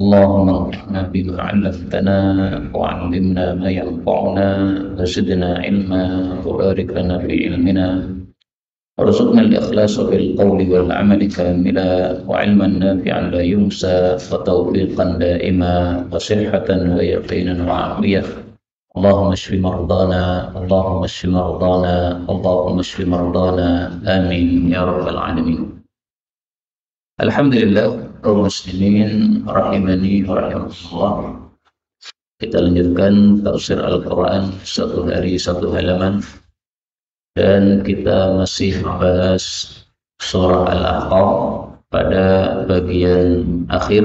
اللهم انفعنا بما علمتنا وعلمنا ما ينفعنا وزدنا علما وبارك لنا في علمنا وارزقنا الإخلاص في القول والعمل كاملا وعلما نافعا لا ينسى وتوفيقا دائما وصحة ويقينا وعافية. اللهم اشف مرضانا اللهم اشف مرضانا اللهم اشف مرضانا آمين يا رب العالمين. Alhamdulillah, kaum muslimin rahimani wa rahimakumullah. Kita lanjutkan tafsir Al-Quran satu hari satu halaman, dan kita masih membahas surah Al-Ahqaf pada bagian akhir,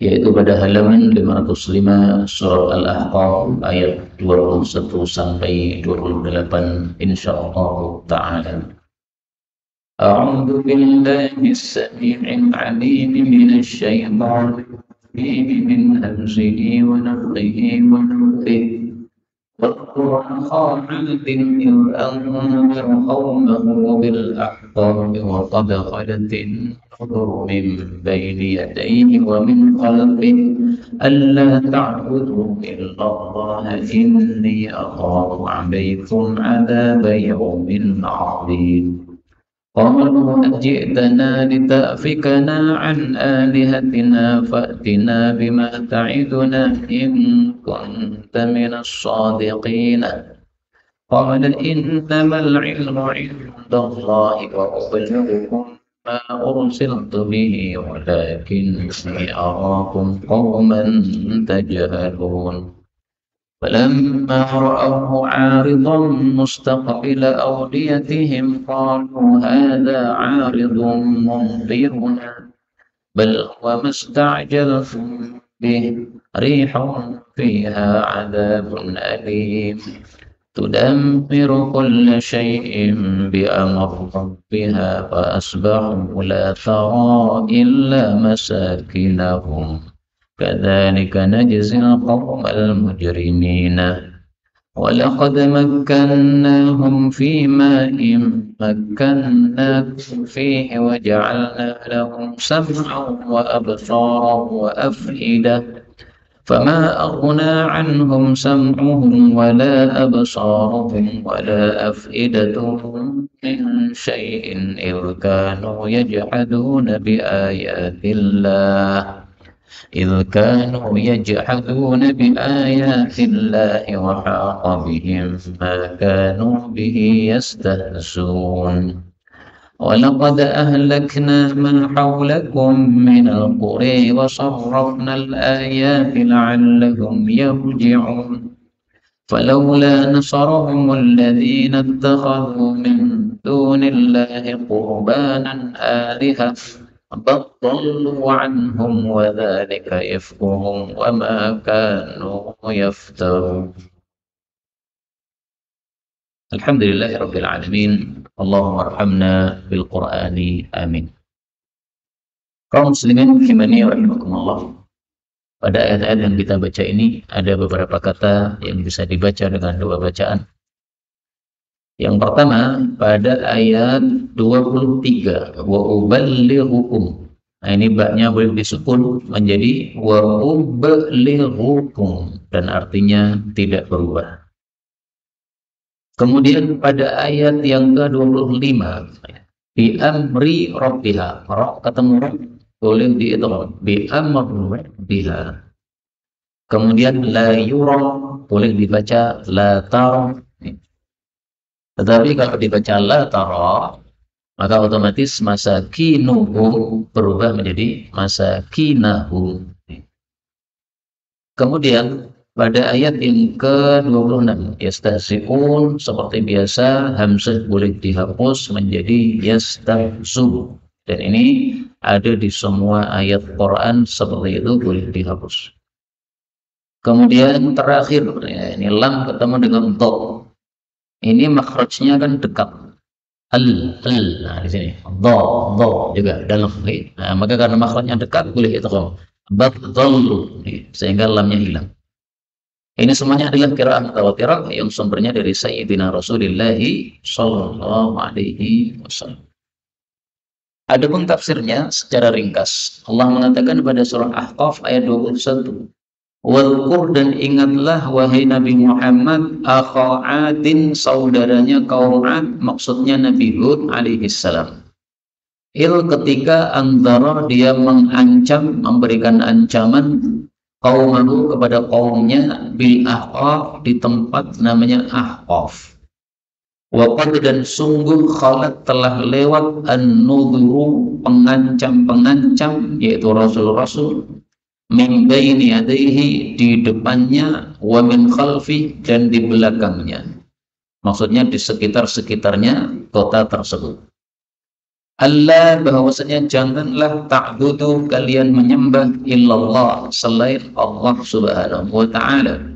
yaitu pada halaman 505 surah Al-Ahqaf ayat 21 sampai 28 insyaallah ta'ala. أعوذ بالله السميع العليم من الشيطان الرجيم من همزه ونفخه ونفثه. واذكر أخا عاد إذ أنذر قومه بالأحقاف وقد خلت النذر من بين يديه ومن خلفه ألا تعبدوا إلا الله إني أخاف عليكم عذاب يوم عظيم. قالوا أجئتنا لتأفكنا عن آلهتنا فأتنا بما تعدنا إن كنت من الصادقين. قال إنما العلم عند الله وأبلغكم ما أرسلت به ولكني أراكم قوما تجهلون. فلما رأوه عارضا مستقبل أوديتهم قالوا هذا عارض ممطرنا بل هو ما استعجلتم به ريح فيها عذاب أليم تدمر كل شيء بأمر ربها فأصبحوا لا ترى إلا مساكنهم كذلك نجزي القوم المجرمين. ولقد مكناهم في ماء مكناكم فيه وجعلنا لهم سمعا وأبصارا وأفئدة فما أغنى عنهم سمعهم ولا أبصارهم ولا أفئدتهم من شيء إذ كانوا يجحدون بآيات الله وحاق بهم ما كانوا به يستهزئون. ولقد أهلكنا من حولكم من القرى وصرفنا الآيات لعلهم يرجعون. فلولا نصرهم الذين اتخذوا من دون الله قربانا آلهة بل ضلوا عنهم وذلك إفكهم وما كانوا يفترون. Alhamdulillahi Rabbil Alamin. Allahumma arhamna bil Qur'ani amin. Kaum muslimin rahimani wa rahimakumullah. Pada ayat-ayat yang kita baca ini ada beberapa kata yang bisa dibaca dengan dua bacaan. Yang pertama pada ayat 23 wa uballighukum. Nah ini baknya boleh disukun menjadi wa uballighukum dan artinya tidak berubah. Kemudian pada ayat yang ke-25 bi amri rabbiha, ra ketemu ra boleh diidgham bi amri rabbiha. Kemudian la yura boleh dibaca la tara. Tetapi kalau dibaca la tara, maka otomatis masakinuhum berubah menjadi masakinahu. Kemudian pada ayat yang ke-26 yastahzi'un, seperti biasa hamzah boleh dihapus menjadi yastahzu. Dan ini ada di semua ayat Quran seperti itu, boleh dihapus. Kemudian terakhir ini lam ketemu dengan dha. Ini makhrajnya kan dekat. Nah di sini dha juga dalam. Nah, maka karena makhrajnya dekat boleh idgham. Badallu sehingga lamnya hilang. Ini semuanya adalah qiraah mutawatirah yang sumbernya dari Sayyidina Rasulullah sallallahu alaihi wasallam. Adapun tafsirnya secara ringkas, Allah mengatakan pada surah Ahqaf ayat 21, "Wadhkur dan ingatlah wahai Nabi Muhammad akha Adin, saudaranya kaum Ad, maksudnya Nabi Hud alaihi salam. Ketika antara dia mengancam, memberikan ancaman kaumahu kepada kaumnya bil Ahqaf, di tempat namanya Ahqaf. Waqad dan sungguh khalat telah lewat an-nudhuru, pengancam-pengancam, yaitu rasul-rasul, min baini yadayhi, di depannya, wa min khalfi, dan di belakangnya. Maksudnya di sekitar-sekitarnya kota tersebut. Allah, bahwasanya janganlah ta'budu, kalian menyembah, illallah, selain Allah subhanahu wa ta'ala.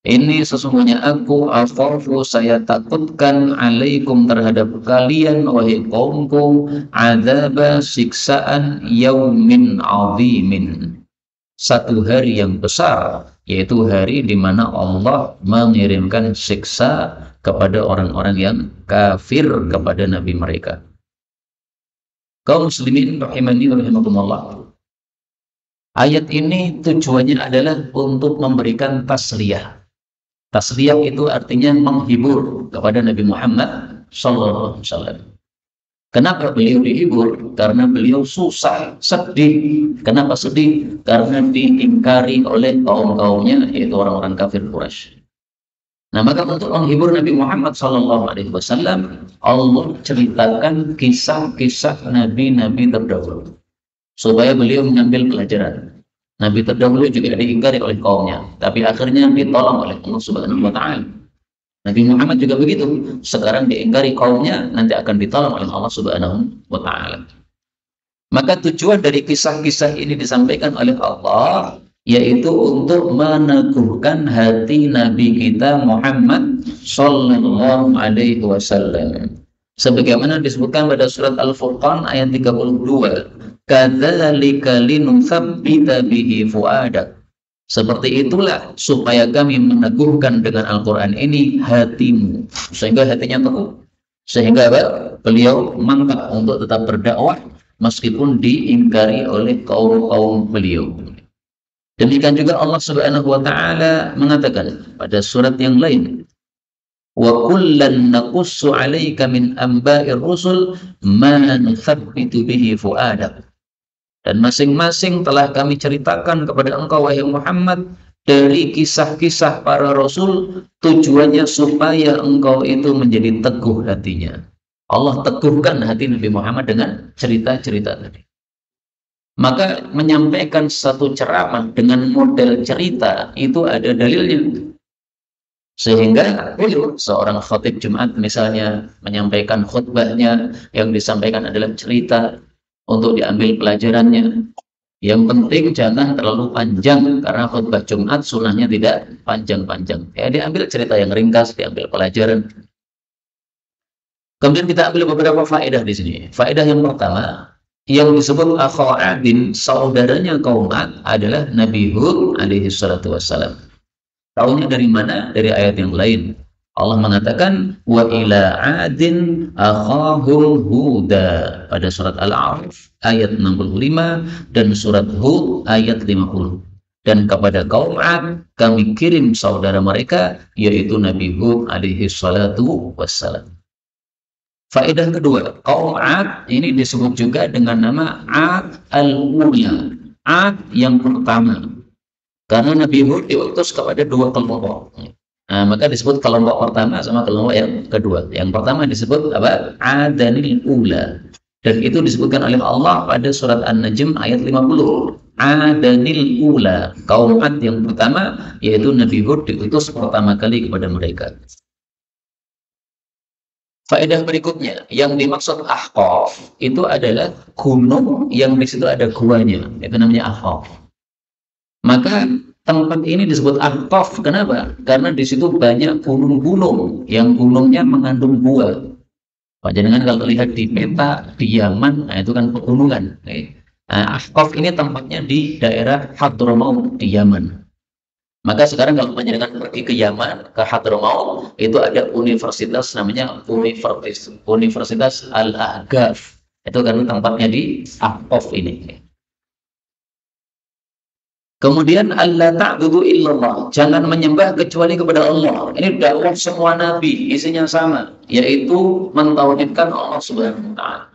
Ini sesungguhnya aku, akhafu, saya takutkan, alaikum, terhadap kalian wahai kaumku, adzaba, siksaan, yaumin azimin, satu hari yang besar, yaitu hari di mana Allah mengirimkan siksa kepada orang-orang yang kafir kepada nabi mereka. Kaum muslimin rahimani wa rahimakumullah, ayat ini tujuannya adalah untuk memberikan tasliyah. Tasliyah itu artinya menghibur kepada Nabi Muhammad sallallahu alaihi wasallam. Kenapa beliau dihibur? Karena beliau susah, sedih. Kenapa sedih? Karena diingkari oleh kaum-kaumnya, yaitu orang-orang kafir Quraisy. Nah, maka untuk menghibur Nabi Muhammad sallallahu alaihi wasallam, Allah ceritakan kisah-kisah nabi-nabi terdahulu supaya beliau mengambil pelajaran. Nabi terdahulu juga diingkari oleh kaumnya, tapi akhirnya ditolong oleh Allah Subhanahu wa ta'ala. Nabi Muhammad juga begitu, sekarang diingkari kaumnya, nanti akan ditolong oleh Allah Subhanahu wa ta'ala. Maka tujuan dari kisah-kisah ini disampaikan oleh Allah, yaitu untuk meneguhkan hati Nabi kita Muhammad sallallahu alaihi wasallam. Sebagaimana disebutkan pada surat Al-Furqan ayat 32, kadzalika linutsabbita bihi fuadak. Seperti itulah supaya kami meneguhkan dengan Al-Qur'an ini hatimu, sehingga hatinya teguh, sehingga beliau mantap untuk tetap berdakwah meskipun diingkari oleh kaum-kaum beliau. Demikian juga Allah Subhanahu wa ta'ala mengatakan pada surat yang lain, wa kullan naqussu 'alaika min amba'ir rusul ma nuthabbitu bihi fuadak. Dan masing-masing telah kami ceritakan kepada engkau wahai Muhammad dari kisah-kisah para rasul, tujuannya supaya engkau itu menjadi teguh hatinya. Allah teguhkan hati Nabi Muhammad dengan cerita-cerita tadi. Maka menyampaikan satu ceramah dengan model cerita itu ada dalilnya. Sehingga seorang khatib Jumat misalnya menyampaikan khutbahnya, yang disampaikan adalah cerita, untuk diambil pelajarannya. Yang penting jangan terlalu panjang, karena khutbah Jumat sunnahnya tidak panjang-panjang. Ya, diambil cerita yang ringkas, diambil pelajaran. Kemudian kita ambil beberapa faedah di sini. Faedah yang pertama, yang disebut akha Adin, saudaranya kaum Ad, adalah Nabi Hud alaihi salatu wassalam. Tahunya dari mana? Dari ayat yang lain. Allah mengatakan wa ila adin akhahum huda pada surat Al-A'raf ayat 65 dan surat Hud ayat 50. Dan kepada kaum Ad kami kirim saudara mereka, yaitu Nabi Hud alaihi salatu wassalam. Faedah kedua, kaum Ad ini disebut juga dengan nama Ad al-Ula, Ad yang pertama. Karena Nabi Hud diutus kepada dua kelompok. Nah, maka disebut kelompok pertama sama kelompok yang kedua. Yang pertama disebut apa? Adanil ula. Dan itu disebutkan oleh Allah pada surat An-Najm ayat 50. Adanil ula, kaum Ad yang pertama, yaitu Nabi Hud diutus pertama kali kepada mereka. Faedah berikutnya, yang dimaksud Ahqaf itu adalah gunung yang di situ ada guanya, itu namanya Ahqaf. Maka tempat ini disebut Ahqaf. Kenapa? Karena di situ banyak gunung-gunung yang gunungnya mengandung gua. Panjenengan kalau lihat di peta di Yaman, nah itu kan pegunungan. Nah, Ahqaf ini tempatnya di daerah Hadramaut di Yaman. Maka sekarang kalau panjenengan pergi ke Yaman, ke Hadramaut, itu ada universitas namanya Universitas Al-Ahqaf. Itu kan tempatnya di Ahqaf ini. Kemudian Allah ta'budu illallah, jangan menyembah kecuali kepada Allah. Ini dakwah semua nabi, isinya sama, yaitu mentauhidkan Allah Subhanahu wa taala.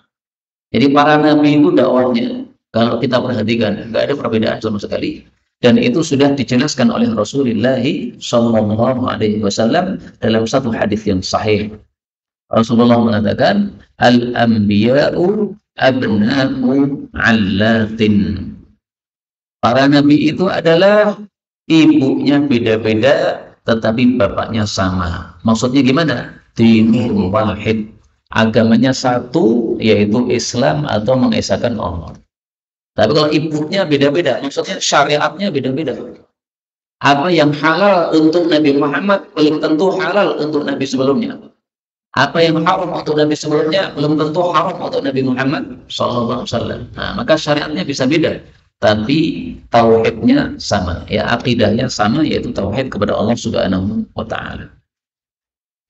Jadi para nabi itu dakwahnya, kalau kita perhatikan, nggak ada perbedaan sama sekali. Dan itu sudah dijelaskan oleh Rasulullah Shallallahu Alaihi Wasallam dalam satu hadis yang sahih. Rasulullah mengatakan, al-anbiya'u abna'u 'allatin. Para nabi itu adalah ibunya beda-beda, tetapi bapaknya sama. Maksudnya gimana? Dinul wahid. Agamanya satu, yaitu Islam atau mengesahkan Allah. Tapi kalau ibunya beda-beda, maksudnya syariatnya beda-beda. Apa yang halal untuk Nabi Muhammad belum tentu halal untuk Nabi sebelumnya. Apa yang haram untuk Nabi sebelumnya belum tentu haram untuk Nabi Muhammad SAW. Nah, maka syariatnya bisa beda, tapi tauhidnya sama, ya akidahnya sama, yaitu tauhid kepada Allah Subhanahu wa taala.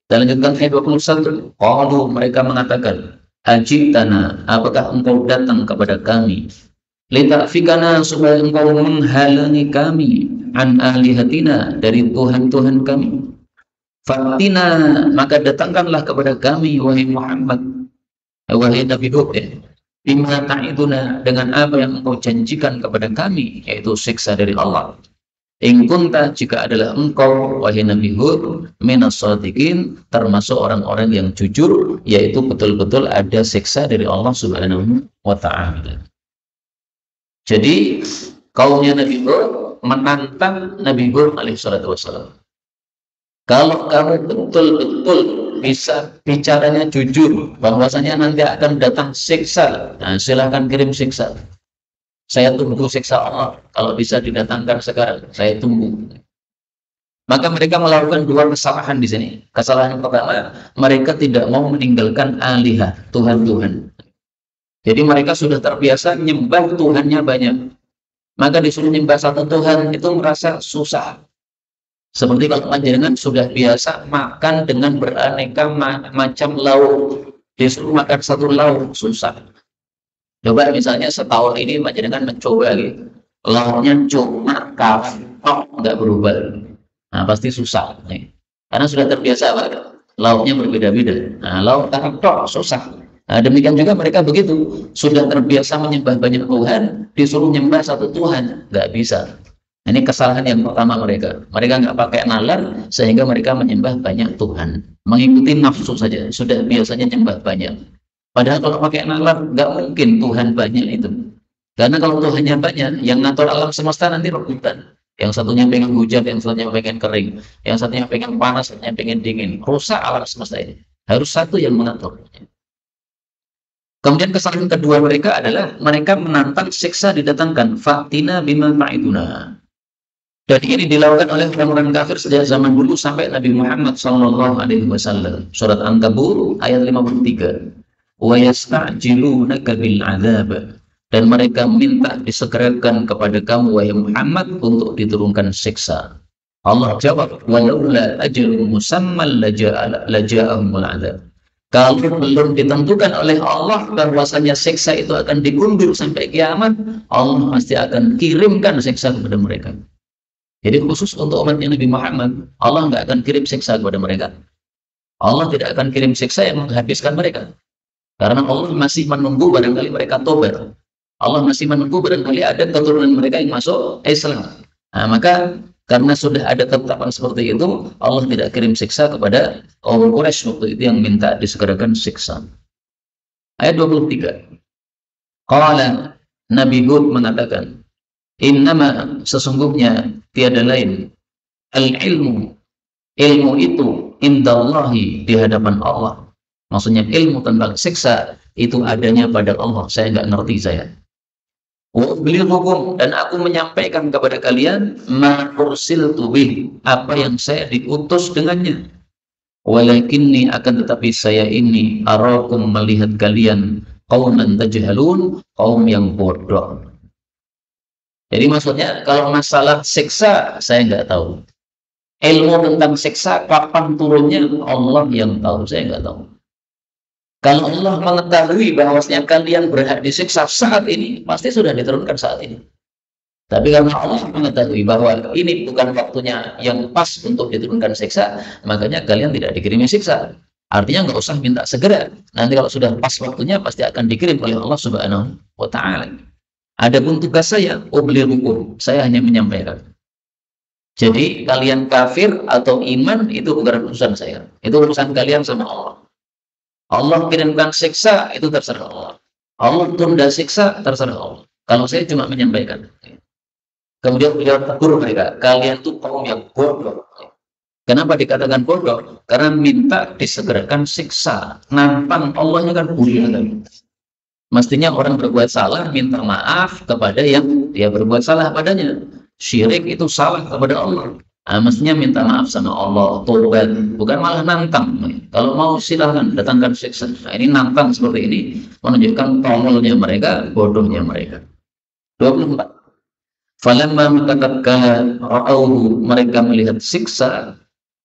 Dan lanjutkan ayat 21, qalu, mereka mengatakan, ajibtana, apakah engkau datang kepada kami, lita'fikana, supaya engkau menghalangi kami, an alihatina, dari Tuhan-Tuhan kami. Fatina, maka datangkanlah kepada kami, wahai Muhammad, wahai Nabi Hud, ya, bima ta'iduna, dengan apa yang engkau janjikan kepada kami, yaitu siksa dari Allah. In kunta, jika adalah engkau, wahai Nabi Hud, minas shadiqin, termasuk orang-orang yang jujur, yaitu betul-betul ada siksa dari Allah Subhanahu wa ta'ala. Jadi kaumnya Nabi Hud menantang Nabi Hud alaihissalatu wassalam, kalau kamu betul-betul bisa bicaranya jujur, bahwasanya nanti akan datang siksa, nah silahkan kirim siksa. Saya tunggu siksa Allah. Kalau bisa didatangkan sekarang, saya tunggu. Maka mereka melakukan dua kesalahan di sini. Kesalahan pertama, mereka tidak mau meninggalkan alihah, Tuhan-Tuhan. Jadi mereka sudah terbiasa nyembah Tuhannya banyak. Maka disuruh nyembah satu Tuhan itu merasa susah. Seperti kalau panjenengan sudah biasa makan dengan beraneka macam lauk, disuruh makan satu lauk susah. Coba misalnya setahun ini panjenengan mencoba gitu, lauknya cuma kawan, nggak berubah. Nah pasti susah nih. Karena sudah terbiasa Pak, lauknya berbeda-beda. Nah lauk tok susah. Nah demikian juga mereka begitu, sudah terbiasa menyembah banyak Tuhan, disuruh nyembah satu Tuhan, nggak bisa. Ini kesalahan yang pertama mereka. Mereka nggak pakai nalar sehingga mereka menyembah banyak Tuhan, mengikuti nafsu saja. Sudah biasanya nyembah banyak. Padahal kalau pakai nalar nggak mungkin Tuhan banyak itu. Karena kalau Tuhannya banyak, yang ngatur alam semesta nanti rebutan. Yang satunya pengen hujan, yang satunya pengen kering, yang satunya pengen panas, yang satunya pengen dingin. Rusak alam semesta ini. Harus satu yang mengatur. Kemudian kesalahan kedua mereka adalah mereka menantang siksa didatangkan. Fatina bima ta'iduna. Dan ini dilakukan oleh orang-orang kafir sejak zaman dulu sampai Nabi Muhammad SAW. Surat Ankabut ayat 53. Wa yasta'jilunaka bil 'adzab, dan mereka minta disegerakan kepada kamu wahai Muhammad untuk diturunkan siksa. Allah jawab, walaula ajalun musammal laja'ahumul 'adzab. Kalau belum ditentukan oleh Allah bahwasanya siksa itu akan diundur sampai kiamat, Allah pasti akan kirimkan siksa kepada mereka. Jadi khusus untuk umatnya Nabi Muhammad, Allah nggak akan kirim siksa kepada mereka. Allah tidak akan kirim siksa yang menghabiskan mereka. Karena Allah masih menunggu barangkali mereka tobat. Allah masih menunggu barangkali ada keturunan mereka yang masuk Islam. Nah, maka karena sudah ada ketetapan seperti itu, Allah tidak kirim siksa kepada kaum Quraisy waktu itu yang minta disegerakan siksa. Ayat 23. Qala, Nabi Hud mengatakan, innama, sesungguhnya tiada lain, al-ilmu, ilmu itu indallahi, di hadapan Allah. Maksudnya ilmu tentang siksa itu adanya pada Allah. Saya nggak ngerti saya. Beliau hukum, dan aku menyampaikan kepada kalian ma ursiltu bih, apa yang saya diutus dengannya. Walakinni, akan tetapi saya ini arakum, melihat kalian qauman tajhalun, kaum yang bodoh. Jadi maksudnya kalau masalah siksa saya nggak tahu. Ilmu tentang siksa kapan turunnya Allah yang tahu, saya nggak tahu. Kalau Allah mengetahui bahwasanya kalian berhak disiksa saat ini, pasti sudah diturunkan saat ini. Tapi karena Allah mengetahui bahwa ini bukan waktunya yang pas untuk diturunkan siksa, makanya kalian tidak dikirimi siksa. Artinya nggak usah minta segera. Nanti kalau sudah pas waktunya pasti akan dikirim oleh Allah Subhanahu wa Ta'ala. Adapun tugas saya, ublirukum, saya hanya menyampaikan. Jadi kalian kafir atau iman itu bukan urusan saya. Itu urusan kalian sama Allah. Allah kirimkan siksa itu terserah Allah. Allah tunda siksa terserah Allah. Kalau saya cuma menyampaikan. Kemudian beliau tegur mereka, kalian tuh kaum yang bodoh. Kenapa dikatakan bodoh? Karena minta disegerakan siksa. Nantang Allahnya kan mulia kan. Mestinya orang berbuat salah minta maaf kepada yang dia berbuat salah padanya. Syirik itu salah kepada Allah. Nah, mestinya minta maaf sama Allah, tobat, bukan malah nantang. Kalau mau silahkan datangkan siksa. Nah, ini nantang seperti ini menunjukkan tololnya mereka, bodohnya mereka. 24. Falamma maka ra'auhu, mereka melihat siksa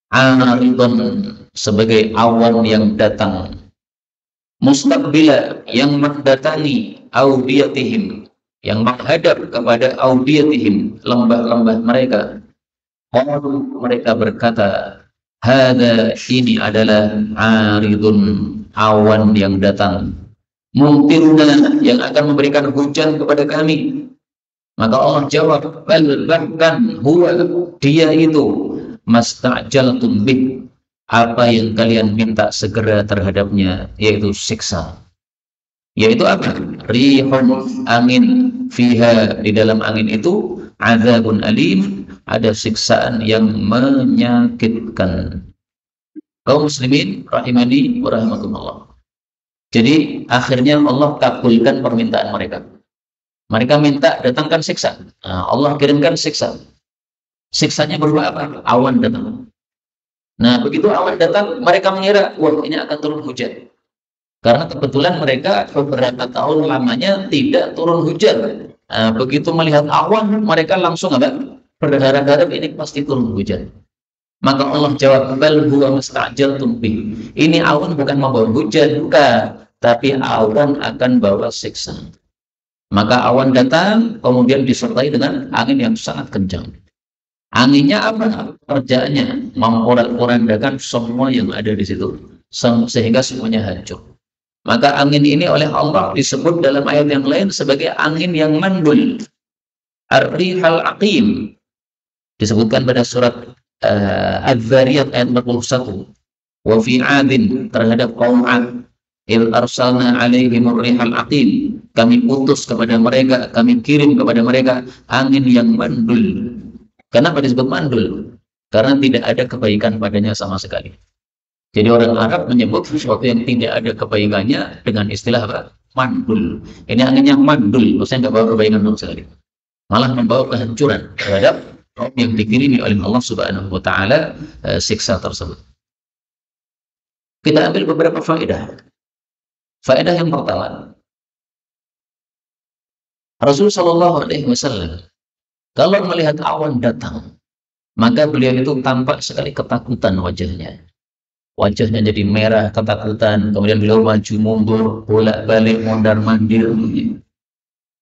aridun, sebagai awan yang datang, mustaqbila, yang mendatangi, audiyatihim, yang menghadap kepada audiyatihim, lembah-lembah mereka. Mereka berkata, hada, ini adalah aridun, awan yang datang, mumtiruna, yang akan memberikan hujan kepada kami. Maka Allah jawab, bahkan huwa, dia itu, masta'jaltum bih, apa yang kalian minta segera terhadapnya, yaitu siksa. Yaitu apa? Rihun, angin, fiha, di dalam angin itu, azabun alim, ada siksaan yang menyakitkan. Kaum muslimin rahimani wa rahimakumullah. Jadi akhirnya Allah kabulkan permintaan mereka. Mereka minta datangkan siksa. Nah, Allah kirimkan siksa. Siksanya berupa apa? Awan datang. Nah, begitu awan datang, mereka mengira, wah, ini akan turun hujan. Karena kebetulan mereka beberapa tahun lamanya tidak turun hujan. Nah, begitu melihat awan, mereka langsung apa? Berharap-harap ini pasti turun hujan. Maka Allah jawab, bal huwa musta'jaltum bih. Ini awan bukan membawa hujan, bukan, tapi awan akan bawa siksa. Maka awan datang, kemudian disertai dengan angin yang sangat kencang. Anginnya apa? Kerjaannya memporak-porandakan semua yang ada di situ, sehingga semuanya hancur. Maka angin ini oleh Allah disebut dalam ayat yang lain sebagai angin yang mandul, ar-rihal aqim. Disebutkan pada surat Az-Zariyat ayat 41. Wa fi 'adin, terhadap kaum 'ad, il arsalna 'alaihim ar-rihal aqim, kami utus kepada mereka, kami kirim kepada mereka angin yang mandul. Kenapa disebut mandul? Karena tidak ada kebaikan padanya sama sekali. Jadi orang Arab menyebut sesuatu yang tidak ada kebaikannya dengan istilah apa? Mandul. Ini angin yang mandul, maksudnya nggak bawa kebaikan sama sekali. Malah membawa kehancuran terhadap yang dikirimi oleh Allah Subhanahu wa Ta'ala siksa tersebut. Kita ambil beberapa faedah. Faedah yang pertama, Rasul Shallallahu Alaihi Wasallam kalau melihat awan datang, maka beliau itu tampak sekali ketakutan wajahnya. Wajahnya jadi merah ketakutan, kemudian beliau maju mundur, bolak-balik, mondar-mandir.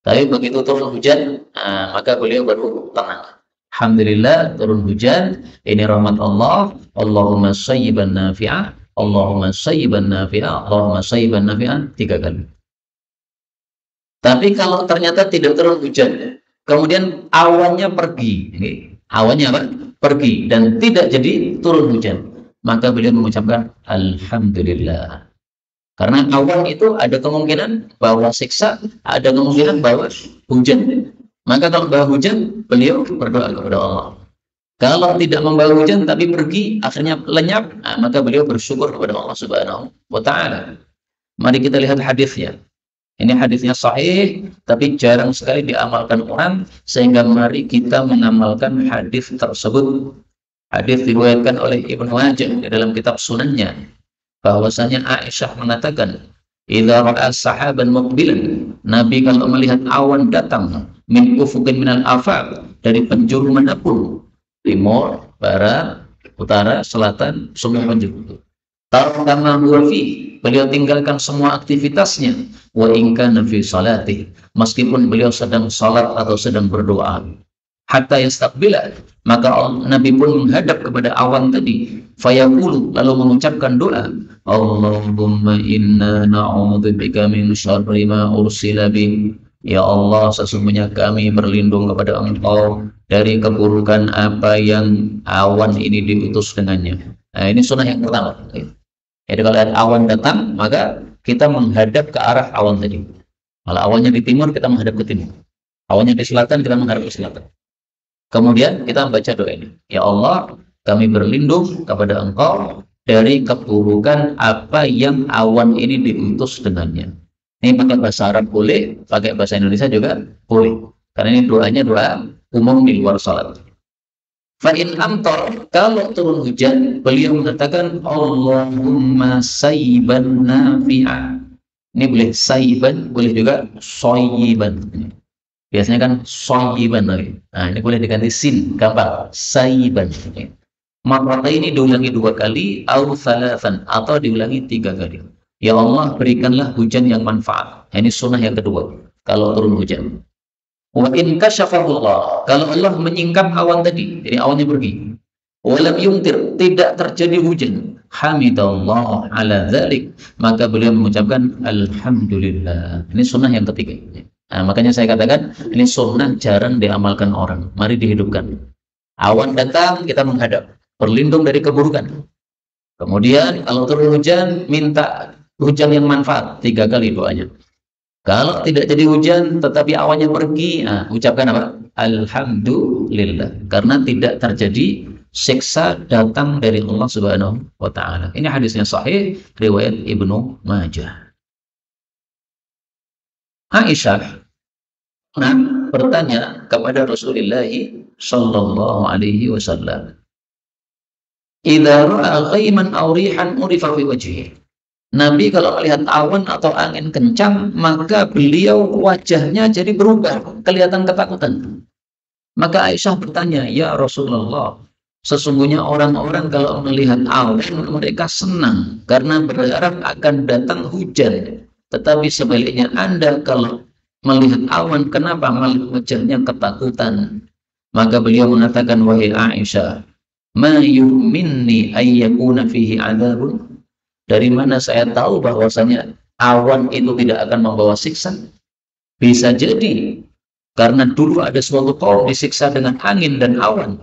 Tapi begitu turun hujan, maka beliau baru tenang. Alhamdulillah turun hujan, ini rahmat Allah. Allahumma sayyiban nafi'ah, Allahumma sayyiban nafi'ah, Allahumma sayyiban nafi'ah, 3 kali. Tapi kalau ternyata tidak turun hujan, kemudian awannya pergi, awannya apa? Pergi dan tidak jadi turun hujan, maka beliau mengucapkan Alhamdulillah. Karena awan itu ada kemungkinan bawa siksa, ada kemungkinan bawa hujan. Maka kalau bawa hujan, beliau berdoa kepada Allah. Kalau tidak membawa hujan tapi pergi, akhirnya lenyap, maka beliau bersyukur kepada Allah Subhanahu wa Ta'ala. Mari kita lihat hadisnya. Ini hadisnya sahih, tapi jarang sekali diamalkan orang, sehingga mari kita mengamalkan hadis tersebut. Hadis diriwayatkan oleh Ibnu Majah di dalam kitab Sunannya, bahwasanya Aisyah mengatakan, idza ra'a sahaban muqbilan, Nabi kalau melihat awan datang, min ufuqin minal afaq, dari penjuru manapun, timur, barat, utara, selatan, semua penjuru, taraka ma huwa fi, beliau tinggalkan semua aktivitasnya, wa in kana fi salati, meskipun beliau sedang salat atau sedang berdoa, hatta yastaqbila, maka Nabi pun menghadap kepada awan tadi, fayaqulu, lalu mengucapkan doa, Allahumma inna na'udzubika min syarri ma ursila bih, ya Allah, sesungguhnya kami berlindung kepada Engkau dari keburukan apa yang awan ini diutus dengannya. Nah, ini sunnah yang pertama. Jadi kalau ada awan datang, maka kita menghadap ke arah awan tadi. Kalau awannya di timur, kita menghadap ke timur. Awannya di selatan, kita menghadap ke selatan. Kemudian kita membaca doa ini. Ya Allah, kami berlindung kepada Engkau dari keburukan apa yang awan ini diutus dengannya. Ini pakai bahasa Arab boleh, pakai bahasa Indonesia juga boleh. Karena ini doanya doa umum di luar salat. Fa'in amtor, kalau turun hujan, beliau mengatakan Allahumma sayyiban nafi'a. Ini boleh sayyiban, boleh juga soyiban. Biasanya kan soyiban. Nah, ini boleh diganti sin, gampang. Sayyiban. Maka ini diulangi 2 kali, atau diulangi 3 kali. Ya Allah, berikanlah hujan yang manfaat. Ini sunnah yang kedua, kalau turun hujan. Wa in kasyafahullah, kalau Allah menyingkap awan tadi, jadi awannya pergi. Walam yumtir, tidak terjadi hujan. Hamidallah ala dzalik, maka beliau mengucapkan alhamdulillah. Ini sunnah yang ketiga. Nah, makanya saya katakan ini sunnah jarang diamalkan orang. Mari dihidupkan. Awan datang, kita menghadap, berlindung dari keburukan. Kemudian kalau turun hujan, minta hujan yang manfaat, 3 kali doanya. Kalau tidak jadi hujan tetapi awannya pergi, nah, ucapkan apa? Alhamdulillah, karena tidak terjadi siksa datang dari Allah Subhanahu wa taala. Ini hadisnya sahih riwayat Ibnu Majah. Aisyah bertanya kepada Rasulullah sallallahu alaihi wasallam, "Idza ra'a ghaiman aw rihan urifa fi wajhihi." Nabi kalau melihat awan atau angin kencang, maka beliau wajahnya jadi berubah, kelihatan ketakutan. Maka Aisyah bertanya, "Ya Rasulullah, sesungguhnya orang-orang kalau melihat awan mereka senang karena berharap akan datang hujan. Tetapi sebaliknya Anda kalau melihat awan, kenapa malah wajahnya ketakutan?" Maka beliau mengatakan, "Wahai Aisyah, ma yu'minni ayyakuna fihi adzabun." Dari mana saya tahu bahwasanya awan itu tidak akan membawa siksa? Bisa jadi karena dulu ada suatu kaum disiksa dengan angin dan awan.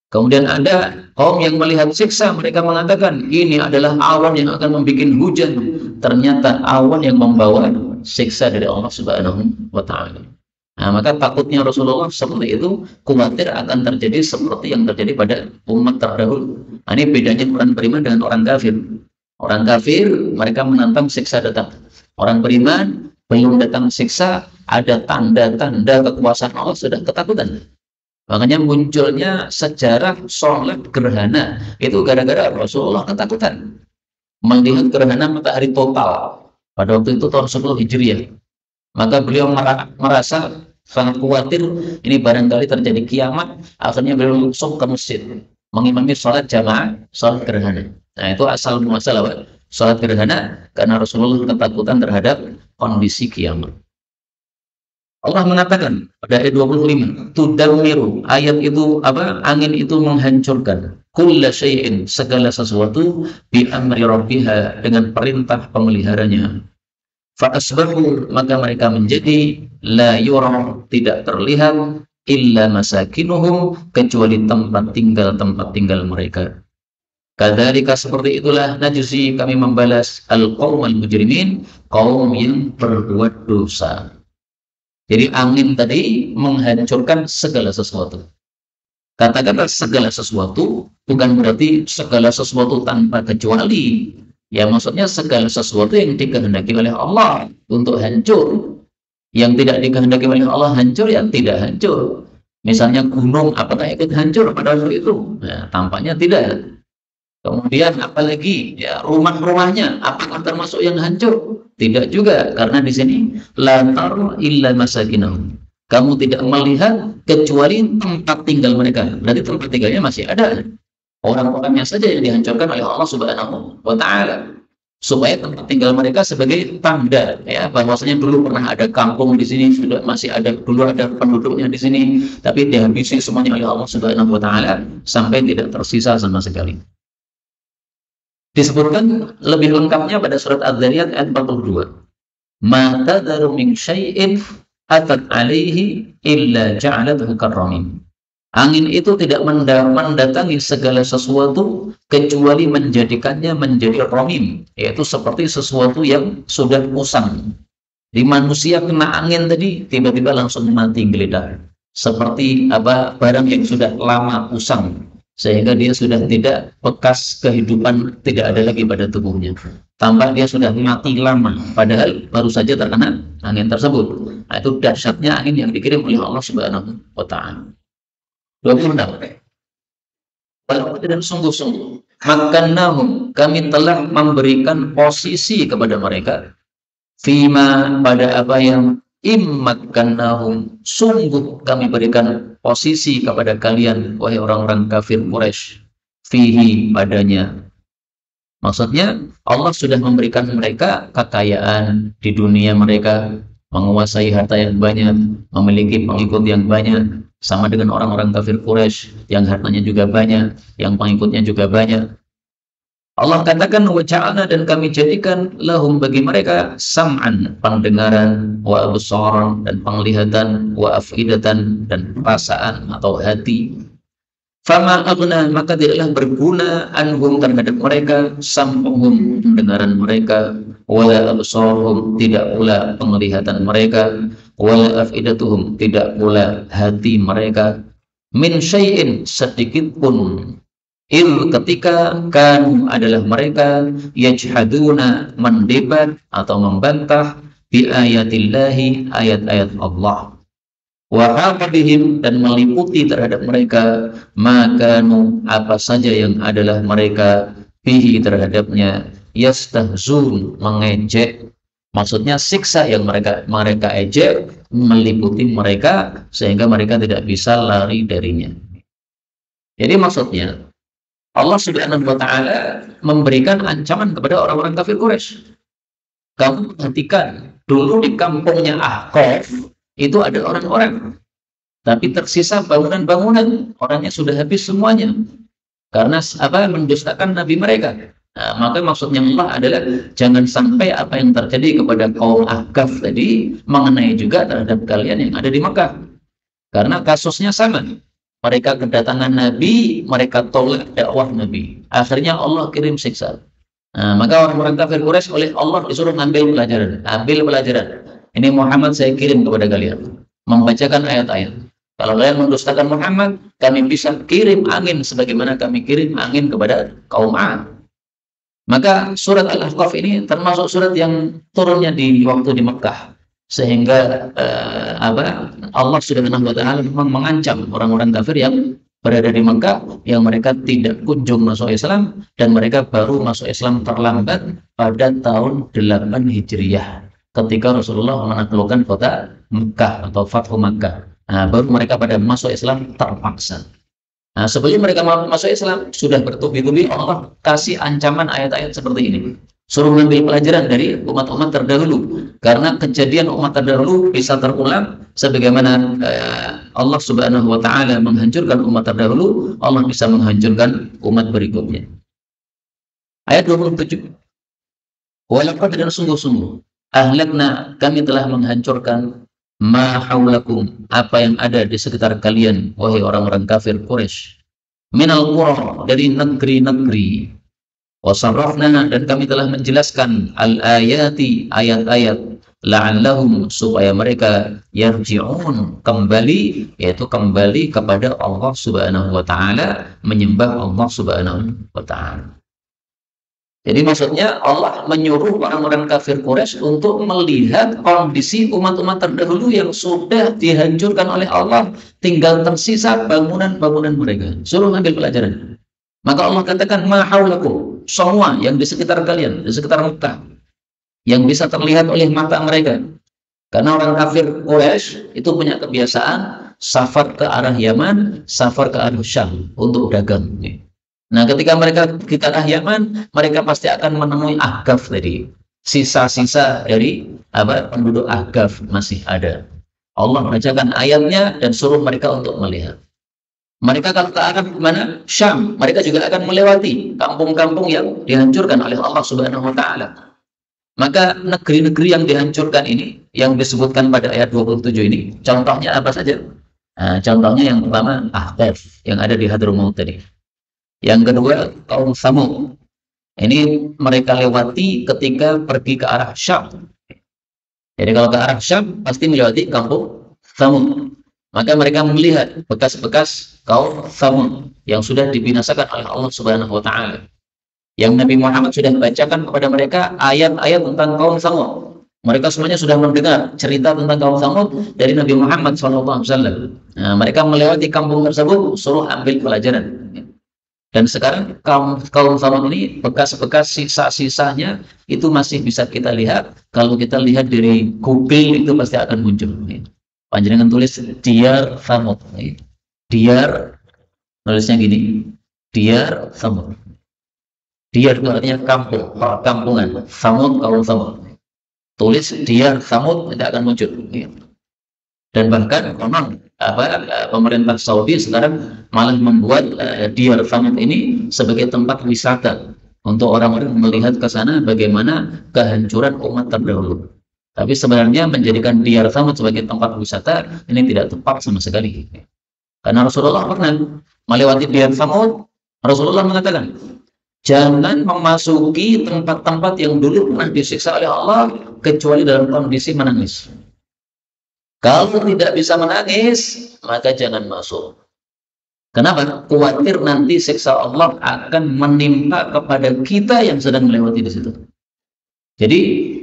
Kemudian ada kaum yang melihat siksa, mereka mengatakan ini adalah awan yang akan membuat hujan. Ternyata awan yang membawa siksa dari Allah Subhanahu wa taala. Nah, maka takutnya Rasulullah seperti itu, khawatir akan terjadi seperti yang terjadi pada umat terdahulu. Nah, ini bedanya orang beriman dengan orang kafir. Orang kafir, mereka menantang siksa datang. Orang beriman, belum datang siksa, ada tanda-tanda kekuasaan Allah, sudah ketakutan. Makanya munculnya sejarah sholat gerhana, itu gara-gara Rasulullah ketakutan. Melihat gerhana matahari total, pada waktu itu tahun 10 Hijriah. Maka beliau merasa sangat khawatir, ini barangkali terjadi kiamat, akhirnya beliau langsung ke masjid, mengimami sholat jamaah, sholat gerhana. Nah, itu asal muasal sholat gerhana karena Rasulullah ketakutan terhadap kondisi kiamat. Allah mengatakan pada ayat 25, tudammiru, ayat itu apa? Angin itu menghancurkan kulla syai'in, segala sesuatu, bi amri rabbiha, dengan perintah pemeliharanya. Fa asbahu, maka mereka menjadi la yura, tidak terlihat, illa masakinuhum, kecuali tempat tinggal mereka. Kadzalika, seperti itulah, najzi, kami membalas al-qaumul mujrimin, kaum yang berbuat dosa. Jadi angin tadi menghancurkan segala sesuatu. Kata-kata segala sesuatu bukan berarti segala sesuatu tanpa kecuali. Ya, maksudnya segala sesuatu yang dikehendaki oleh Allah untuk hancur. Yang tidak dikehendaki oleh Allah hancur, yang tidak hancur. Misalnya gunung, apakah ikut hancur pada waktu itu? Nah, tampaknya tidak. Kemudian apalagi ya, rumah-rumahnya apakah termasuk yang hancur? Tidak juga, karena di sini la tar illa masakinahum. Kamu tidak melihat kecuali tempat tinggal mereka. Berarti tempat tinggalnya masih ada. Orang-orangnya saja yang dihancurkan oleh Allah Subhanahu wa taala supaya tempat tinggal mereka sebagai tanda ya bahwasanya dulu pernah ada kampung di sini, sudah masih ada, dulu ada penduduknya di sini, tapi dihabisi semuanya oleh Allah Subhanahu wa taala sampai tidak tersisa sama sekali. Disebutkan lebih lengkapnya pada surat Az-Zariyat ayat 42. Ma tadharu min syai'in atat 'alaihi illa ja'alathu karramin. Angin itu tidak mendatangi segala sesuatu kecuali menjadikannya menjadi romim, yaitu seperti sesuatu yang sudah usang. Di manusia kena angin tadi tiba-tiba langsung mati geledah. Seperti apa, barang yang sudah lama usang sehingga dia sudah tidak, bekas kehidupan tidak ada lagi pada tubuhnya. Tambah dia sudah mati lama padahal baru saja terkena angin tersebut. Nah, itu dahsyatnya angin yang dikirim oleh Allah Subhanahu wa taala. 26. Walaupun dan sungguh-sungguh makannahum, kami telah memberikan posisi kepada mereka, fima, pada apa yang immakannahum, sungguh kami berikan posisi kepada kalian wahai orang-orang kafir Quraisy, fihi, padanya. Maksudnya Allah sudah memberikan mereka kekayaan di dunia, mereka menguasai harta yang banyak, memiliki pengikut yang banyak, sama dengan orang-orang kafir Quraisy yang hartanya juga banyak, yang pengikutnya juga banyak. Allah katakan wa ja'alna, dan kami jadikan lahum, bagi mereka, sam'an, pendengaran, wa absaran, dan penglihatan, wa afidatan, dan perasaan atau hati. Fama aghna, maka tidaklah berguna, anhum, terhadap mereka, sam'uhum, pendengaran mereka, wala absaruhum, tidak pula penglihatan mereka, wala afidatuhum, tidak pula hati mereka, min syai'in, sedikit pun, il, ketika kan adalah mereka, yajhaduna, mendebat atau membantah, bi ayatillahi, ayat-ayat Allah, wa bihim, dan meliputi terhadap mereka, makanu, apa saja yang adalah mereka, bihi, terhadapnya, yastahzun, mengejek. Maksudnya siksa yang mereka ejek meliputi mereka sehingga mereka tidak bisa lari darinya. Jadi maksudnya Allah Subhanahu wa taala memberikan ancaman kepada orang-orang kafir Quraisy. Kamu perhatikan, dulu di kampungnya Ahqaf itu ada orang-orang, tapi tersisa bangunan-bangunan, orangnya sudah habis semuanya karena apa, mendustakan nabi mereka. Nah, maka maksudnya Allah adalah jangan sampai apa yang terjadi kepada kaum Ahqaf tadi mengenai juga terhadap kalian yang ada di Mekah, karena kasusnya sama. Mereka kedatangan Nabi, mereka tolak dakwah Nabi, akhirnya Allah kirim siksa. Nah, maka orang-orang kafir Quraisy oleh Allah disuruh ambil pelajaran. Ini Muhammad saya kirim kepada kalian, membacakan ayat-ayat. Kalau kalian mendustakan Muhammad, kami bisa kirim angin sebagaimana kami kirim angin kepada kaum 'Ad. Maka surat Al-Ahqaf ini termasuk surat yang turunnya di waktu di Mekah, sehingga Allah Subhanahu wa taala memang mengancam orang-orang kafir yang berada di Mekah, yang mereka tidak kunjung masuk Islam, dan mereka baru masuk Islam terlambat pada tahun 8 Hijriah ketika Rasulullah menaklukkan kota Mekah atau Fathu Mekah. Nah, baru mereka pada masuk Islam terpaksa. Nah, sebelum mereka masuk Islam sudah bertubi-tubi Allah kasih ancaman ayat-ayat seperti ini, suruh mengambil pelajaran dari umat-umat terdahulu, karena kejadian umat terdahulu bisa terulang sebagaimana Allah Subhanahu wa taala menghancurkan umat terdahulu, Allah bisa menghancurkan umat berikutnya. Ayat 27. Walaqad, dan sungguh-sungguh, ahlakna, kami telah menghancurkan, ma haulakum, apa yang ada di sekitar kalian wahai orang-orang kafir Quraisy, minal qura, dari negeri-negeri, wasarrafna, dan kami telah menjelaskan, al-ayati, ayat-ayat, la'allahum, supaya mereka, yarji'un, kembali, yaitu kembali kepada Allah Subhanahu wa taala, menyembah Allah Subhanahu wa taala. Jadi maksudnya Allah menyuruh orang-orang kafir Quraisy untuk melihat kondisi umat-umat terdahulu yang sudah dihancurkan oleh Allah, tinggal tersisa bangunan-bangunan mereka. Suruh ambil pelajaran. Maka Allah katakan, ma haulakum, semua yang di sekitar kalian, di sekitar Mekah, yang bisa terlihat oleh mata mereka. Karena orang kafir Quraisy itu punya kebiasaan safar ke arah Yaman, safar ke arah Syam untuk dagang. Nah, ketika mereka pergi ke arah Yaman, mereka pasti akan menemui Ahqaf tadi. Sisa-sisa dari apa penduduk Ahqaf masih ada. Allah bacakan ayatnya dan suruh mereka untuk melihat. Mereka kalau ke arah mana? Syam. Mereka juga akan melewati kampung-kampung yang dihancurkan oleh Allah Subhanahu wa taala. Maka negeri-negeri yang dihancurkan ini, yang disebutkan pada ayat 27 ini, contohnya apa saja? Nah, contohnya yang pertama Ahqaf yang ada di Hadramaut tadi. Yang kedua kaum Tsamud. Ini mereka lewati ketika pergi ke arah Syam. Jadi kalau ke arah Syam pasti melewati kampung Tsamud. Maka mereka melihat bekas-bekas kaum Tsamud yang sudah dibinasakan oleh Allah Subhanahu wa taala. Yang Nabi Muhammad sudah bacakan kepada mereka ayat-ayat tentang kaum Tsamud. Mereka semuanya sudah mendengar cerita tentang kaum Tsamud dari Nabi Muhammad SAW. Nah, mereka melewati kampung tersebut, suruh ambil pelajaran. Dan sekarang kaum Tsamud ini bekas-bekas sisa-sisanya itu masih bisa kita lihat. Kalau kita lihat dari Google itu pasti akan muncul. Panjenengan tulis Diyar Tsamud. Diyar, nulisnya gini, Diyar Tsamud. Diyar itu artinya kampung, perkampungan. Tsamud, kaum Tsamud. Tulis Diyar Tsamud tidak akan muncul. Dan bahkan konon pemerintah Saudi sekarang malah membuat Diyar Tsamud ini sebagai tempat wisata untuk orang-orang melihat ke sana bagaimana kehancuran umat terdahulu. Tapi sebenarnya menjadikan Diyar Tsamud sebagai tempat wisata ini tidak tepat sama sekali. Karena Rasulullah pernah melewati Diyar Tsamud, Rasulullah mengatakan, jangan memasuki tempat-tempat yang dulu pernah disiksa oleh Allah kecuali dalam kondisi menangis. Kalau tidak bisa menangis, maka jangan masuk. Kenapa? Khawatir nanti siksa Allah akan menimpa kepada kita yang sedang melewati di situ. Jadi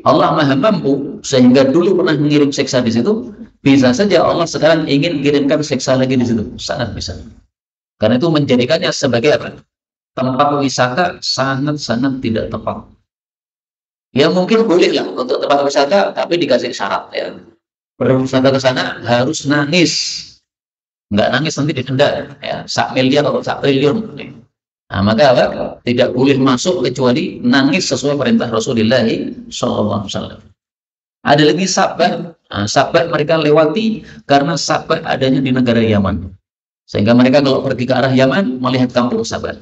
Allah Maha Mampu sehingga dulu pernah mengirim siksa di situ, bisa saja Allah sekarang ingin kirimkan siksa lagi di situ, sangat bisa. Karena itu menjadikannya sebagai apa? Tempat wisata sangat-sangat tidak tepat. Ya mungkin boleh lah untuk tempat wisata, tapi dikasih syarat ya. Berwisata ke sana harus nangis, nggak nangis nanti didenda ya, 1 miliar atau 1 triliun. Nah, maka apa? Tidak boleh masuk kecuali nangis sesuai perintah Rasulullah SAW. Ada lagi Sabah. Nah, Sabah mereka lewati karena Sabah adanya di negara Yaman, sehingga mereka kalau pergi ke arah Yaman melihat kampung Sabah.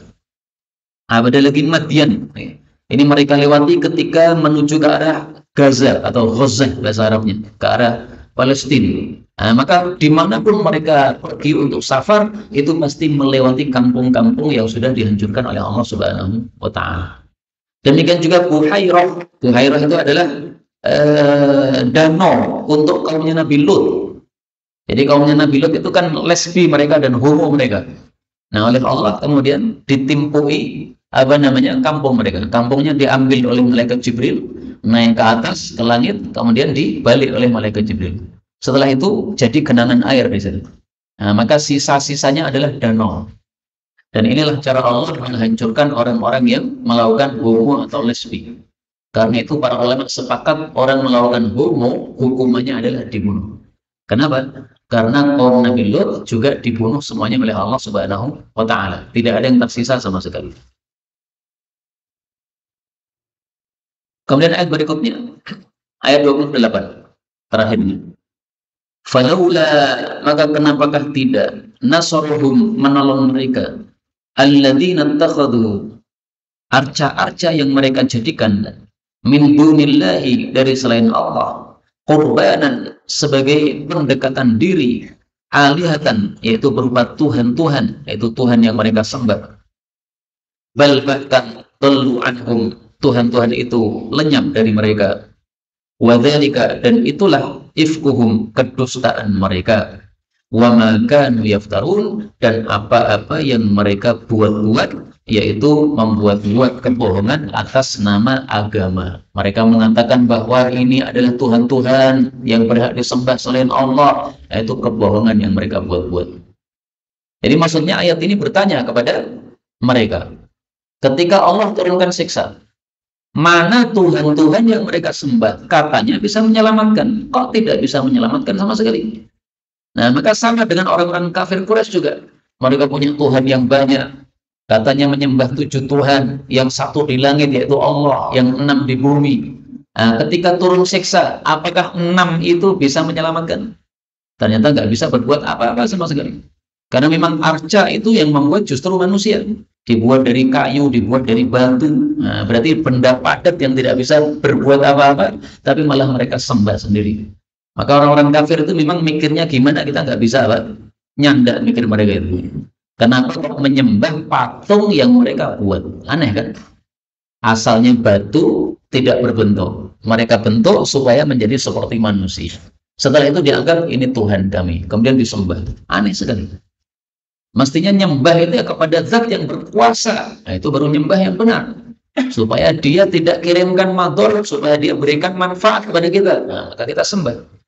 Ada lagi Madian. Ini mereka lewati ketika menuju ke arah Gaza atau Ghazah bahasa Arabnya, ke arah Palestina. Nah, maka dimanapun mereka pergi untuk safar itu pasti melewati kampung-kampung yang sudah dihancurkan oleh Allah Subhanahu wa taala. Demikian juga Buhairah. Buhairah itu adalah danau untuk kaumnya Nabi Lut. Jadi kaumnya Nabi Lut itu kan lesbi mereka dan homo mereka. Nah, oleh Allah kemudian ditimpui kampung mereka. Kampungnya diambil oleh malaikat Jibril, naik ke atas ke langit, kemudian dibalik oleh malaikat Jibril. Setelah itu jadi genangan air di sana. Nah, maka sisa-sisanya adalah danau. Dan inilah cara Allah menghancurkan orang-orang yang melakukan homo atau lesbi. Karena itu para ulama sepakat orang melakukan homo hukumannya adalah dibunuh. Kenapa? Karena kaum Nabi Lut juga dibunuh semuanya oleh Allah Subhanahu wa taala. Tidak ada yang tersisa sama sekali. Kemudian ayat berikutnya, ayat 28 terakhirnya. Falaula, maka kenapakah tidak nasaruhum menolong mereka alladzina takhadhu, arca-arca yang mereka jadikan min dunillahi, dari selain Allah, qurbanan, sebagai pendekatan diri, alihatan, yaitu berupa Tuhan-Tuhan, yaitu Tuhan yang mereka sembah. Bal bahkan dallu anhum, Tuhan-Tuhan itu lenyap dari mereka. Wadzalika, dan itulah ifkuhum, kedustaan mereka. Wa ma kanu yaftarun, dan apa-apa yang mereka buat-buat, yaitu membuat-buat kebohongan atas nama agama. Mereka mengatakan bahwa ini adalah Tuhan-Tuhan yang berhak disembah selain Allah, yaitu kebohongan yang mereka buat-buat. Jadi maksudnya ayat ini bertanya kepada mereka, ketika Allah turunkan siksa, mana Tuhan-Tuhan yang mereka sembah katanya bisa menyelamatkan, kok tidak bisa menyelamatkan sama sekali? Nah, maka sama dengan orang-orang kafir Quraisy juga. Mereka punya Tuhan yang banyak, Katanya menyembah 7 Tuhan, yang satu di langit yaitu Allah, yang 6 di bumi. Nah, ketika turun siksa, apakah 6 itu bisa menyelamatkan? Ternyata nggak bisa berbuat apa-apa sama sekali. Karena memang arca itu yang membuat justru manusia. Dibuat dari kayu, dibuat dari batu. Nah, berarti benda padat yang tidak bisa berbuat apa-apa, tapi malah mereka sembah sendiri. Maka orang-orang kafir itu memang mikirnya gimana kita nggak bisa apa? Nyanda mikir mereka itu. Kenapa kok menyembah patung yang mereka buat? Aneh kan? Asalnya batu tidak berbentuk. Mereka bentuk supaya menjadi seperti manusia. Setelah itu dianggap ini Tuhan kami. Kemudian disembah. Aneh sekali. Mestinya nyembah itu ya kepada zat yang berkuasa. Nah, itu baru nyembah yang benar. Supaya dia tidak kirimkan madhor, supaya dia berikan manfaat kepada kita. Nah, maka kita sembah.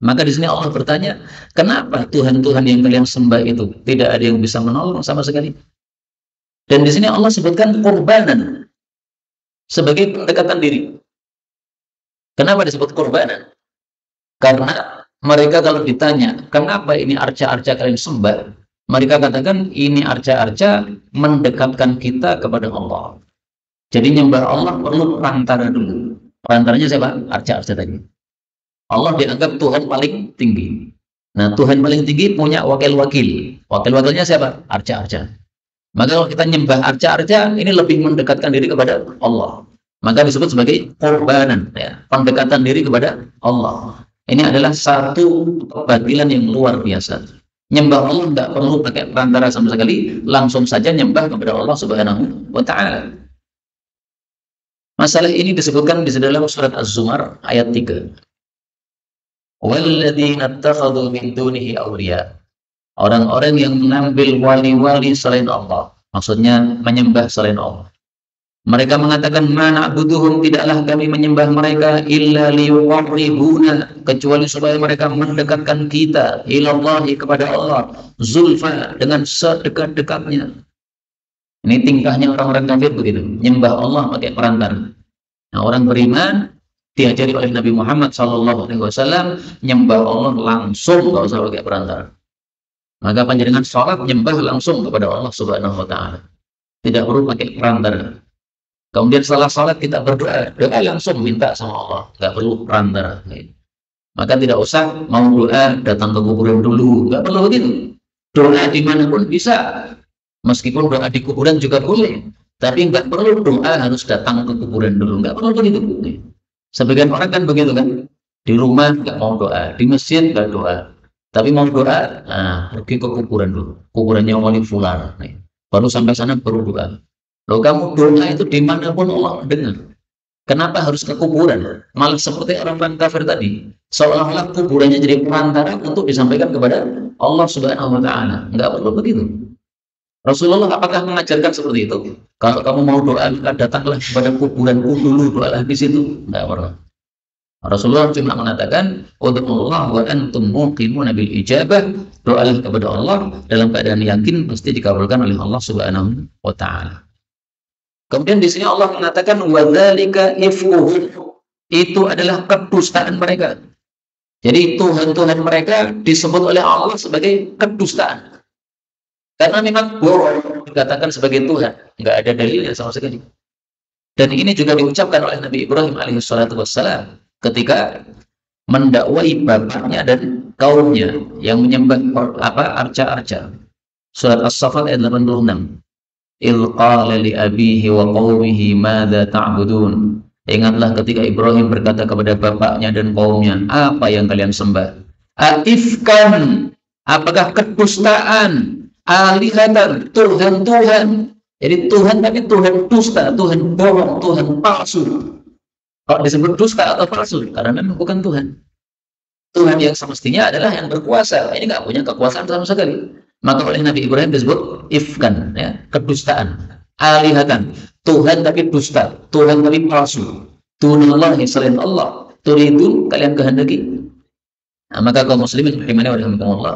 Maka di sini Allah bertanya, kenapa Tuhan-Tuhan yang kalian sembah itu tidak ada yang bisa menolong sama sekali? Dan di sini Allah sebutkan korbanan sebagai pendekatan diri. Kenapa disebut korbanan? Karena mereka kalau ditanya, kenapa ini arca-arca kalian sembah? Mereka katakan, ini arca-arca mendekatkan kita kepada Allah. Jadi nyembah Allah perlu perantara dulu. Perantaranya siapa? Arca-arca tadi. Allah dianggap Tuhan paling tinggi. Nah, Tuhan paling tinggi punya wakil-wakil. Wakil-wakilnya siapa? Arca-arca. Maka kalau kita nyembah arca-arca, ini lebih mendekatkan diri kepada Allah. Maka disebut sebagai korbanan, ya, pendekatan diri kepada Allah. Ini adalah satu kebatilan yang luar biasa. Nyembah Allah tidak perlu pakai perantara sama sekali, langsung saja nyembah kepada Allah Subhanahu wa Ta'ala. Masalah ini disebutkan di dalam surat Az-Zumar ayat 3. Walladzina ittakhadhu min dunihi awliya. Orang-orang yang mengambil wali-wali selain Allah, maksudnya menyembah selain Allah. Mereka mengatakan, mana butuhum, tidaklah kami menyembah mereka illa liyuqarribuna, kecuali supaya mereka mendekatkan kita ilallahi, kepada Allah, zulfa, dengan sedekat-dekatnya. Ini tingkahnya orang-orang kafir begitu, menyembah Allah pakai perantara. Nah, orang beriman diajari oleh Nabi Muhammad SAW nyembah Allah langsung, nggak usah pakai perantara. Maka panjenengan sholat nyembah langsung kepada Allah Subhanahu wa Ta'ala, tidak perlu pakai perantara. Kemudian setelah sholat kita berdoa, doa langsung minta sama Allah, nggak perlu perantara. Maka tidak usah mau doa datang ke kuburan dulu, nggak perlu begitu. Doa dimanapun bisa, meskipun doa di kuburan juga boleh, tapi nggak perlu doa harus datang ke kuburan dulu, nggak perlu begitu. Sebagian orang kan begitu kan, di rumah nggak mau doa, di masjid nggak doa, tapi mau doa, pergi ke kuburan dulu, kuburannya wali fulan, baru sampai sana baru doa. Loh, kamu doa itu dimanapun Allah mendengar. Kenapa harus ke kuburan? Malah seperti orang-orang kafir tadi, seolah-olah kuburannya jadi perantara untuk disampaikan kepada Allah Subhanahu wa Ta'ala. Enggak perlu begitu. Rasulullah apakah mengajarkan seperti itu? Kalau kamu mau doa, datanglah kepada kuburanku dulu, doalah di situ. Enggak perlu. Rasulullah cuma mengatakan, ud'ullaha wa antum muqinuna bil ijabah, doalah kepada Allah dalam keadaan yakin pasti dikabulkan oleh Allah Subhanahu wa Ta'ala. Kemudian di sini Allah mengatakan wadzalika ifkuhum, itu adalah kedustaan mereka. Jadi Tuhan-Tuhan mereka disebut oleh Allah sebagai kedustaan. Karena memang bohong dikatakan sebagai Tuhan, nggak ada dalilnya sama sekali. Dan ini juga diucapkan oleh Nabi Ibrahim alaihissalam ketika mendakwai bapaknya dan kaumnya yang menyembah arca-arca. Surat As-Saffat ayat 86. Qala li abihi wa qawmihi madza ta'budun. Ingatlah ketika Ibrahim berkata kepada bapaknya dan kaumnya, apa yang kalian sembah? Aifkan, apakah kedustaan? Alihatan, Tuhan-Tuhan. Jadi Tuhan tapi Tuhan dusta, Tuhan bohong, Tuhan palsu. Kalau disebut dusta atau palsu, karena memang bukan Tuhan. Tuhan yang semestinya adalah yang berkuasa. Ini nggak punya kekuasaan sama sekali. Maka oleh Nabi Ibrahim disebut ifkan, ya, kedustaan. Alihatan, Tuhan tapi dusta, Tuhan tapi palsu. Dunallah selain Allah, turidu, kalian kehendaki. Nah, maka kaum muslimin rahimani wa rahimakumullah,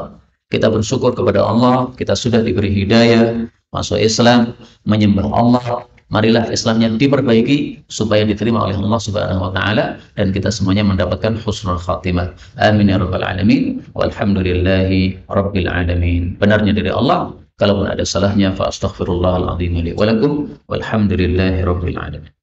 kita bersyukur kepada Allah, kita sudah diberi hidayah masuk Islam, menyembah Allah. Marilah Islamnya diperbaiki supaya diterima oleh Allah Subhanahu wa Ta'ala dan kita semuanya mendapatkan husnul khatimah. Amin ya rabbal alamin. Walhamdulillahi rabbil alamin. Benarnya dari Allah, Kalaupun ada salahnya, fa astaghfirullahal azim li wa lakum walhamdulillahi rabbil alamin.